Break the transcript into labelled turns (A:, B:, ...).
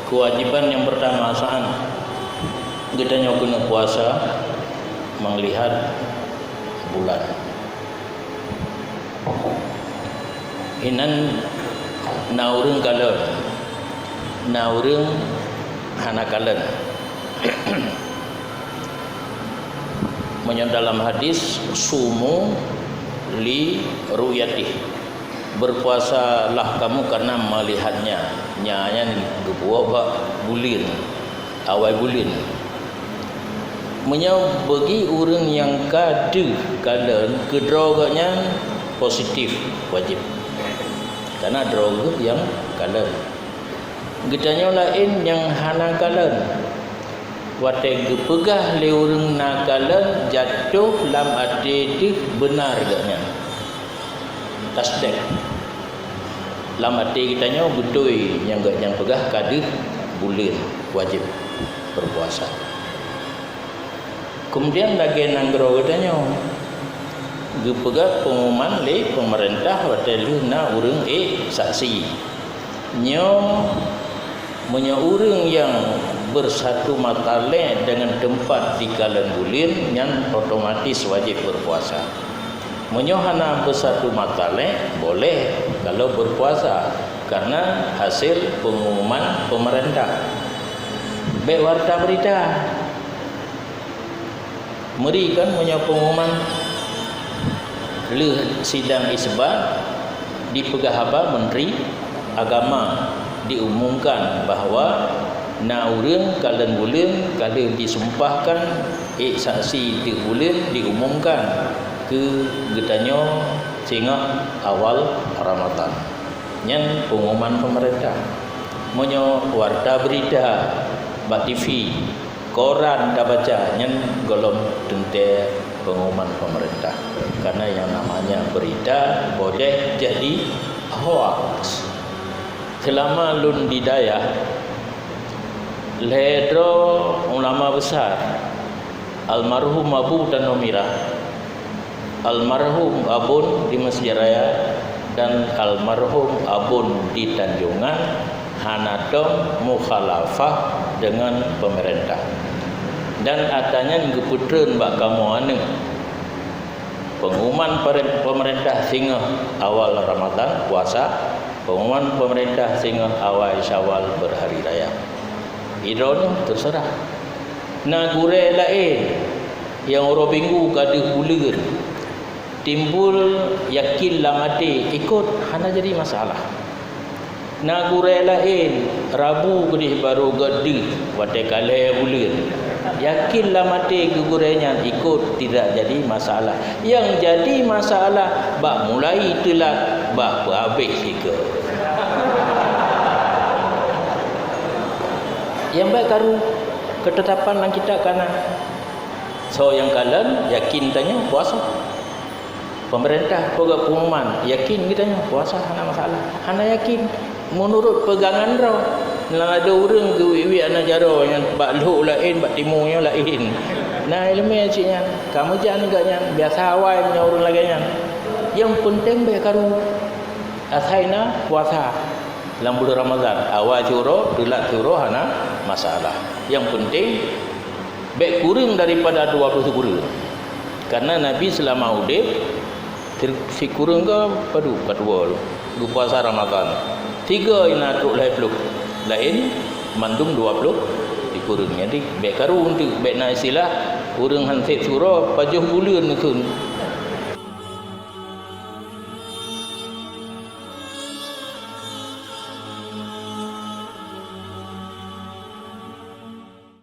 A: Kewajiban yang pertama saan kita kena puasa melihat bulan. Inan naurung kalon, naurung hanakalan. Menyon dalam hadis sumu li ru'yatih, berpuasalah kamu karena melihatnya. Nyanya gebuah bulan, awal bulan. Menyau bagi orang yang kadu kalen kedroganya positif wajib. Karena droga yang kalen. Gedanya lain yang hana kalen. Watai gepegah le orang nakalan jatuh lam ade dik benar gaknya. Tasdek. Lam ade kitanya betul yang gak yang pegah kadu bulan wajib berpuasa. Kemudian lagi nanggro katanya gepegah pengumuman le pemerintah watai luna urang saksi nyo menyo urang yang bersatu matale dengan tempat di kalan bulan yang otomatis wajib berpuasa. Menyo hana bersatu matale boleh kalau berpuasa karena hasil pengumuman pemerintah. Baik warta berita meri kan punya pengumuman le sidang isbat di Pegahaba Menteri Agama diumumkan bahawa na urang kalan bulan kalau disumpahkan saksi di bulan diumumkan ke getanya sehingga awal Ramadan. Nyan pengumuman pemerintah. Monyo warta berita bak TV koran dah baca nyen golong tente pengumuman pemerintah. Karena yang namanya berita boleh jadi hoax. Selama lun didayah ledro ulama besar almarhum Abu dan Nomira, almarhum Abun di Masjid Raya dan almarhum Abun di Tanjungan hanadom mukhalafah dengan pemerintah. Dan atanya ngeputreun bak kamu anu pengumuman pemerintah sehingga awal Ramadan puasa, pengumuman pemerintah sehingga awal Syawal berhari raya. Idronya terserah. Nah gure lain yang orang minggu kada bulan timbul yakin lamati ikut hana jadi masalah. Nah gure lain Rabu gedih baru gedi wate kale bulan yakin lamati gugurenya ikut tidak jadi masalah. Yang jadi masalah bak mulai telat bak habis ikut. Yang baik karu ketetapan lang kita kana so yang kalian yakin tanya puasa pemerintah pegak pengumuman yakin kita puasa hana masalah hana yakin menurut pegangan rau lah ada orang ke wiwi anak jaro yang bak lu lain bak timunya lain nah ilmu ciknya kamu jangan agaknya biasa awal punya orang lagi yang penting baik karu asaina puasa dalam bulan Ramadan awal curo delat curo hana masalah. Yang penting baik kurang daripada 20 kurang. Karena Nabi selama udip si kurang ke padu kedua lu puasa Ramadan. 3 ina truk lain mandum 20 dikurang. Jadi baik karu untuk baik na istilah kurang hansip surah pajuh bulan kun